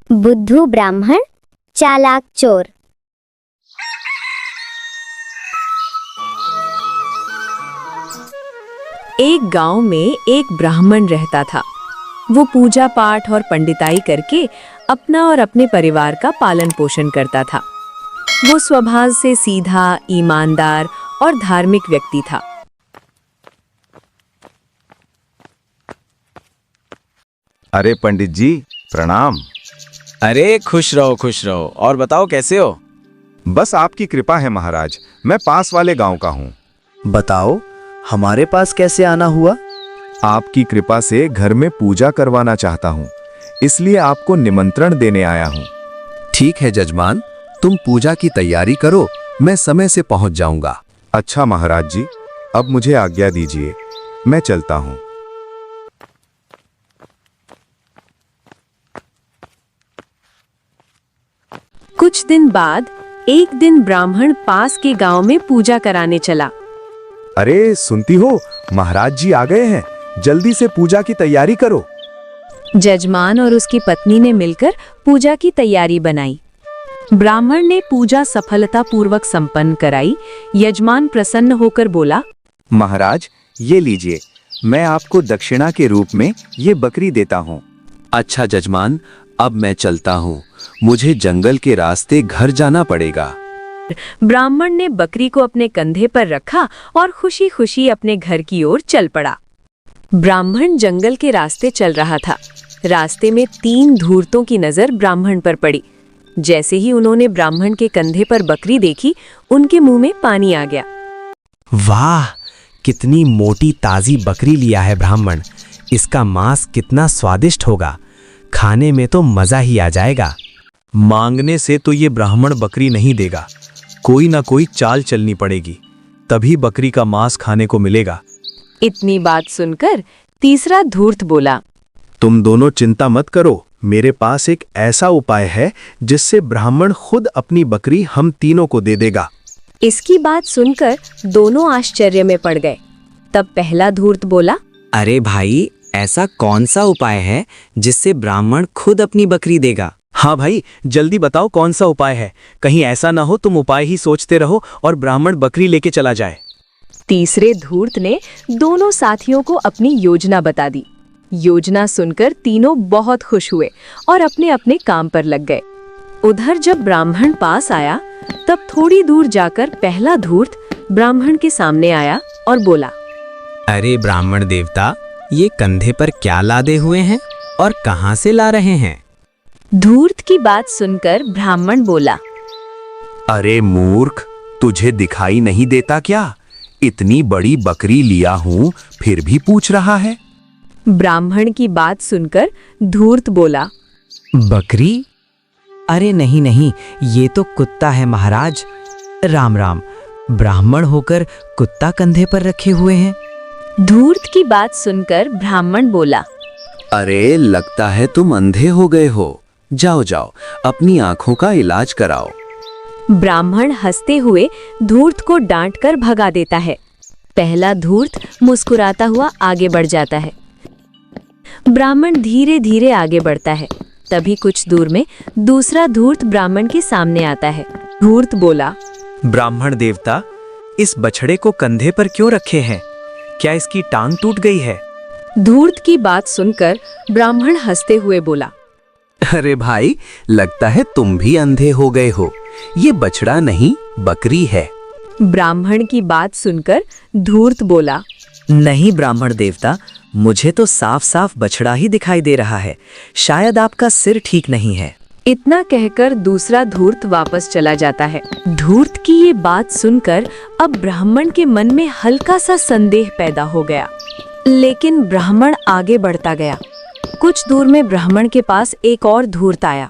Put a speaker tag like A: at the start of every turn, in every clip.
A: बुद्धू ब्राह्मण, चालाक चोर।
B: एक गांव में एक ब्राह्मण रहता था। वो पूजा पाठ और पंडिताई करके अपना और अपने परिवार का पालन पोषण करता था। वो स्वभाव से सीधा, ईमानदार और धार्मिक व्यक्ति था।
C: अरे पंडित जी, प्रणाम।
D: अरे खुश रहो। और बताओ कैसे हो?
C: बस आपकी कृपा है महाराज। मैं पास वाले गांव का हूँ।
E: बताओ, हमारे पास कैसे आना हुआ?
C: आपकी कृपा से घर में पूजा करवाना चाहता हूँ, इसलिए आपको निमंत्रण देने आया हूँ।
E: ठीक है जजमान, तुम पूजा की तैयारी करो, मैं समय से पहुंच जाऊंगा।
C: अच्छा महाराज जी, अब मुझे आज्ञा दीजिए, मैं चलता हूँ।
B: कुछ दिन बाद एक दिन ब्राह्मण पास के गांव में पूजा कराने चला।
C: अरे सुनती हो, महाराज जी आ गए हैं, जल्दी से पूजा की तैयारी करो।
B: जजमान और उसकी पत्नी ने मिलकर पूजा की तैयारी बनाई। ब्राह्मण ने पूजा सफलतापूर्वक संपन्न कराई। यजमान प्रसन्न होकर बोला,
C: महाराज ये लीजिए, मैं आपको दक्षिणा के रूप में ये बकरी देता हूँ।
E: अच्छा जजमान, अब मैं चलता हूँ, मुझे जंगल के रास्ते घर जाना पड़ेगा।
B: ब्राह्मण ने बकरी को अपने कंधे पर रखा और खुशी खुशी अपने घर की ओर चल पड़ा। ब्राह्मण जंगल के रास्ते चल रहा था। रास्ते में 3 धूर्तों की नजर ब्राह्मण पर पड़ी। जैसे ही उन्होंने ब्राह्मण के कंधे पर बकरी देखी, उनके मुंह में पानी आ गया।
F: वाह, कितनी मोटी ताजी बकरी लिया है ब्राह्मण। इसका मांस कितना स्वादिष्ट होगा, खाने में तो मजा ही आ जाएगा।
G: मांगने से तो ये ब्राह्मण बकरी नहीं देगा, कोई ना कोई चाल चलनी पड़ेगी, तभी बकरी का मांस खाने को मिलेगा।
B: इतनी बात सुनकर तीसरा धूर्त बोला,
G: तुम दोनों चिंता मत करो, मेरे पास एक ऐसा उपाय है जिससे ब्राह्मण खुद अपनी बकरी हम तीनों को दे देगा।
B: इसकी बात सुनकर दोनों आश्चर्य में पड़ गए। तब पहला धूर्त बोला,
F: अरे भाई, ऐसा कौन सा उपाय है जिससे ब्राह्मण खुद अपनी बकरी देगा?
G: हाँ भाई, जल्दी बताओ कौन सा उपाय है, कहीं ऐसा ना हो तुम उपाय ही सोचते रहो और ब्राह्मण बकरी लेके चला जाए।
B: तीसरे धूर्त ने दोनों साथियों को अपनी योजना बता दी। योजना सुनकर तीनों बहुत खुश हुए और अपने अपने काम पर लग गए। उधर जब ब्राह्मण पास आया, तब थोड़ी दूर जाकर पहला धूर्त ब्राह्मण के सामने आया और बोला,
F: अरे ब्राह्मण देवता, ये कंधे पर क्या लादे हुए हैं और कहाँ से ला रहे हैं?
B: धूर्त की बात सुनकर ब्राह्मण बोला,
E: अरे मूर्ख, तुझे दिखाई नहीं देता क्या? इतनी बड़ी बकरी लिया हूँ, फिर भी पूछ रहा है।
B: ब्राह्मण की बात सुनकर धूर्त बोला,
F: बकरी? अरे नहीं, ये तो कुत्ता है महाराज। राम राम, ब्राह्मण होकर कुत्ता कंधे पर रखे हुए हैं।
B: धूर्त की बात सुनकर ब्राह्मण बोला,
E: अरे लगता है तुम अंधे हो गए हो, जाओ जाओ अपनी आंखों का इलाज कराओ।
B: ब्राह्मण हंसते हुए धूर्त को डांटकर भगा देता है। पहला धूर्त मुस्कुराता हुआ आगे बढ़ जाता है। ब्राह्मण धीरे धीरे आगे बढ़ता है। तभी कुछ दूर में दूसरा धूर्त ब्राह्मण के सामने आता है। धूर्त बोला,
G: ब्राह्मण देवता, इस बछड़े को कंधे पर क्यों रखे हैं? क्या इसकी टांग टूट गई है?
B: धूर्त की बात सुनकर ब्राह्मण हंसते हुए बोला,
E: अरे भाई, लगता है तुम भी अंधे हो गए हो, ये बछड़ा नहीं बकरी है।
B: ब्राह्मण की बात सुनकर धूर्त बोला,
F: नहीं ब्राह्मण देवता, मुझे तो साफ साफ बछड़ा ही दिखाई दे रहा है, शायद आपका सिर ठीक नहीं है।
B: इतना कहकर दूसरा धूर्त वापस चला जाता है। धूर्त की ये बात सुनकर अब ब्राह्मण के मन में हल्का सा संदेह पैदा हो गया, लेकिन ब्राह्मण आगे बढ़ता गया। कुछ दूर में ब्राह्मण के पास एक और धूर्त आया।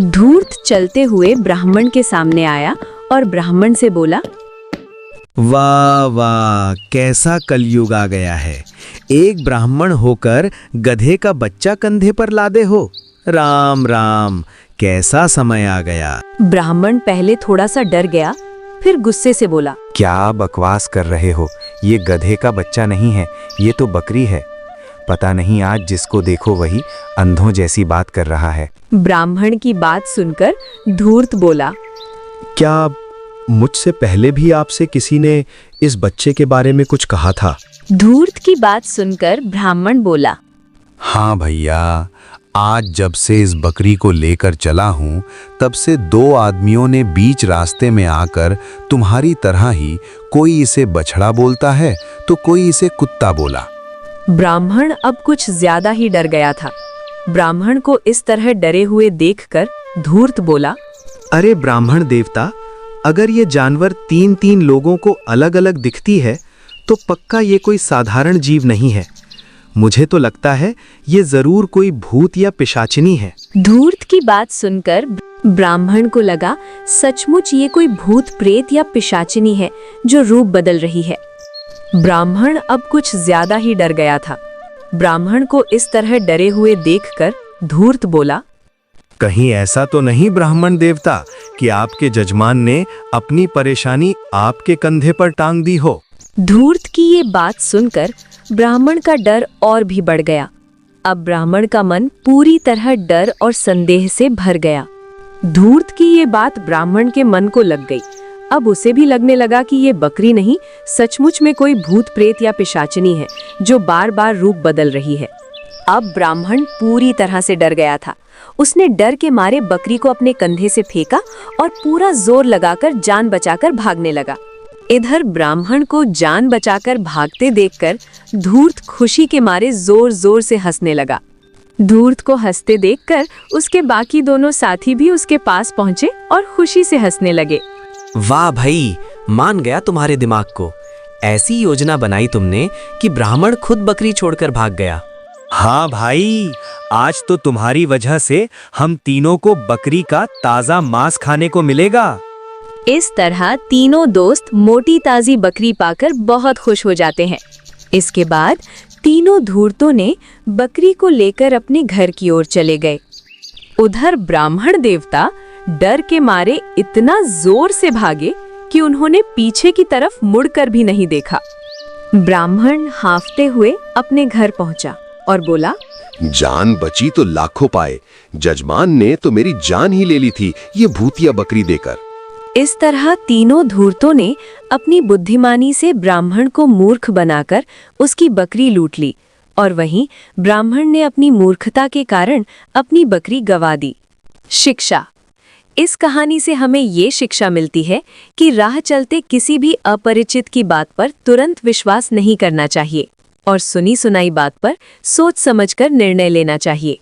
B: धूर्त चलते हुए ब्राह्मण के सामने आया और ब्राह्मण से बोला,
G: वाह वाह, कैसा कलयुग आ गया है। एक ब्राह्मण होकर गधे का बच्चा कंधे पर लादे हो। राम राम, कैसा समय आ गया।
B: ब्राह्मण पहले थोड़ा सा डर गया, फिर गुस्से से बोला,
C: क्या बकवास कर रहे हो, ये गधे का बच्चा नहीं है, ये तो बकरी है। पता नहीं आज जिसको देखो वही अंधों जैसी बात कर रहा है।
B: ब्राह्मण की बात सुनकर धूर्त बोला,
H: क्या मुझसे पहले भी आपसे किसी ने इस बच्चे के बारे में कुछ कहा था?
B: धूर्त की बात सुनकर ब्राह्मण बोला,
E: हाँ भैया, आज जब से इस बकरी को लेकर चला हूँ तब से 2 आदमियों ने बीच रास्ते में आकर तुम्हारी तरह ही कोई इसे बछड़ा बोलता है तो कोई इसे कुत्ता बोला।
B: ब्राह्मण अब कुछ ज्यादा ही डर गया था। ब्राह्मण को इस तरह डरे हुए देखकर धूर्त बोला,
G: अरे ब्राह्मण देवता, अगर ये जानवर 3-3 लोगों को अलग अलग दिखती है तो पक्का ये कोई साधारण जीव नहीं है। मुझे तो लगता है ये जरूर कोई भूत या पिशाचिनी है।
B: धूर्त की बात सुनकर ब्राह्मण को लगा सचमुच ये कोई भूत प्रेत या पिशाचिनी है जो रूप बदल रही है। ब्राह्मण अब कुछ ज्यादा ही डर गया था। ब्राह्मण को इस तरह डरे हुए देखकर धूर्त बोला,
G: कहीं ऐसा तो नहीं ब्राह्मण देवता कि आपके जजमान ने अपनी परेशानी आपके कंधे पर टांग दी हो?
B: धूर्त की ये बात सुनकर ब्राह्मण का डर और भी बढ़ गया। अब ब्राह्मण का मन पूरी तरह डर और संदेह से भर गया। धूर्त की ये बात ब्राह्मण के मन को लग गई। अब उसे भी लगने लगा कि ये बकरी नहीं, सचमुच में कोई भूत प्रेत या पिशाचिनी है जो बार बार रूप बदल रही है। अब ब्राह्मण पूरी तरह से डर गया था। उसने डर के मारे बकरी को अपने कंधे से फेंका और पूरा जोर लगाकर जान बचाकर भागने लगा। इधर ब्राह्मण को जान बचाकर भागते देखकर धूर्त खुशी के मारे जोर जोर से हंसने लगा। धूर्त को हंसते देखकर उसके बाकी दोनों साथी भी उसके पास पहुंचे और खुशी से हंसने लगे।
F: वाह भाई, मान गया तुम्हारे दिमाग को। ऐसी योजना बनाई तुमने कि ब्राह्मण खुद बकरी छोड़कर भाग गया।
G: हाँ भाई, आज तो तुम्हारी वजह से हम तीनों को बकरी का ताजा मांस खाने को मिलेगा।
B: इस तरह तीनों दोस्त मोटी ताजी बकरी पाकर बहुत खुश हो जाते हैं। इसके बाद तीनों धूर्तों ने बकरी को लेकर अपने घर की ओर चले गए। उधर ब्राह्मण देवता डर के मारे इतना जोर से भागे कि उन्होंने पीछे की तरफ मुड़कर भी नहीं देखा। ब्राह्मण हांफते हुए अपने घर पहुंचा और बोला,
I: जान बची तो लाखों पाए, जजमान ने तो मेरी जान ही ले ली थी ये भूतिया बकरी देकर।
B: इस तरह तीनों धूर्तों ने अपनी बुद्धिमानी से ब्राह्मण को मूर्ख बनाकर उसकी बकरी लूट ली और वहीं ब्राह्मण ने अपनी मूर्खता के कारण अपनी बकरी गंवा दी। शिक्षा। इस कहानी से हमें ये शिक्षा मिलती है कि राह चलते किसी भी अपरिचित की बात पर तुरंत विश्वास नहीं करना चाहिए और सुनी सुनाई बात पर सोच समझकर निर्णय लेना चाहिए।